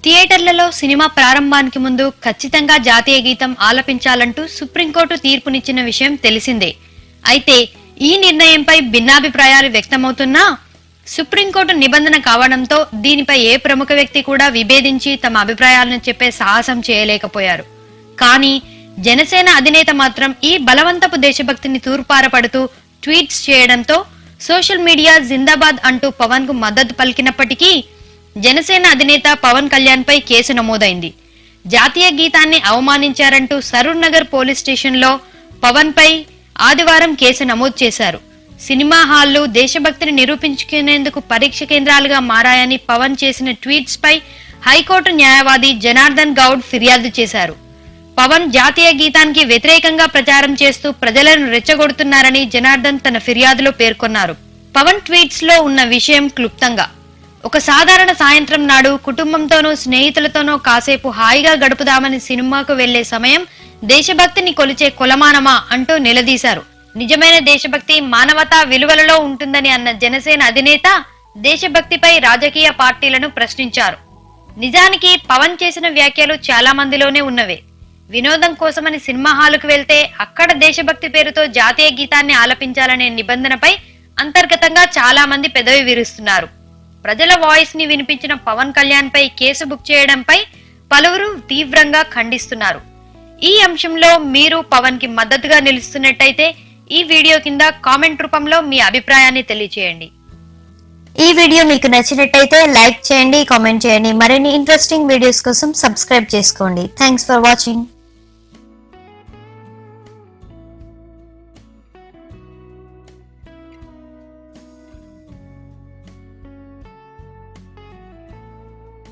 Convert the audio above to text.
థియేటర్లలో సినిమా ప్రారంభానికి ముందు ఖచ్చితంగా జాతీయ గీతం ఆలపించాలంటూ సుప్రీంకోర్టు తీర్పునిచ్చిన విషయం తెలిసిందే. అయితే ఈ నిర్ణయంపై భిన్నాభిప్రాయాలు వ్యక్తమవుతున్నా సుప్రీంకోర్టు నిబంధన కావడంతో దీనిపై ఏ ప్రముఖ వ్యక్తి కూడా విభేదించి తమ అభిప్రాయాలను చెప్పే సాహసం చేయలేకపోయారు. కానీ జనసేన అధినేత మాత్రం ఈ బలవంతపు దేశభక్తిని తూర్పారపడుతూ ట్వీట్స్ చేయడంతో సోషల్ మీడియా జిందాబాద్ అంటూ పవన్ కు మద్దతు పలికినప్పటికీ జనసేన అధినేత పవన్ కళ్యాణ్ పై కేసు నమోదైంది. జాతీయ గీతాన్ని అవమానించారంటూ సరూర్ నగర్ పోలీస్ స్టేషన్ లో పవన్ పై ఆదివారం కేసు నమోదు చేశారు. సినిమా హాళ్లు దేశభక్తిని నిరూపించుకునేందుకు పరీక్ష కేంద్రాలుగా మారాయని పవన్ చేసిన ట్వీట్స్ పై హైకోర్టు న్యాయవాది జనార్దన్ గౌడ్ ఫిర్యాదు చేశారు. పవన్ జాతీయ గీతానికి వ్యతిరేకంగా ప్రచారం చేస్తూ ప్రజలను రెచ్చగొడుతున్నారని జనార్దన్ తన ఫిర్యాదులో పేర్కొన్నారు. పవన్ ట్వీట్స్ లో ఉన్న విషయం క్లుప్తంగా: ఒక సాధారణ సాయంత్రం నాడు కుటుంబంతోనూ స్నేహితులతోనూ కాసేపు హాయిగా గడుపుదామని సినిమాకు వెళ్లే సమయం దేశభక్తిని కొలిచే కొలమానమా అంటూ నిలదీశారు. నిజమైన దేశభక్తి మానవతా విలువలలో ఉంటుందని అన్న జనసేన అధినేత దేశభక్తిపై రాజకీయ పార్టీలను ప్రశ్నించారు. నిజానికి పవన్ చేసిన వ్యాఖ్యలు చాలా మందిలోనే ఉన్నవే. వినోదం కోసమని సినిమా హాలుకు వెళ్తే అక్కడ దేశభక్తి పేరుతో జాతీయ గీతాన్ని ఆలపించాలనే నిబంధనపై అంతర్గతంగా చాలా మంది పెదవి విరుస్తున్నారు. ప్రజల వాయిస్ ని వినిపించిన పవన్ కళ్యాణ్ పై కేసు బుక్ చేయడంపై పలువురు తీవ్రంగా ఖండిస్తున్నారు. ఈ అంశంలో మీరు పవన్ కి మద్దతుగా నిలుస్తున్నట్టయితే ఈ వీడియో కింద కామెంట్ రూపంలో మీ అభిప్రాయాన్ని తెలియజేయండి. ఈ వీడియో మీకు నచ్చినట్టయితే లైక్ చేయండి, కామెంట్ చేయండి. మరిన్ని ఇంట్రెస్టింగ్ వీడియోస్ కోసం సబ్స్క్రైబ్ చేసుకోండి. Thanks for watching.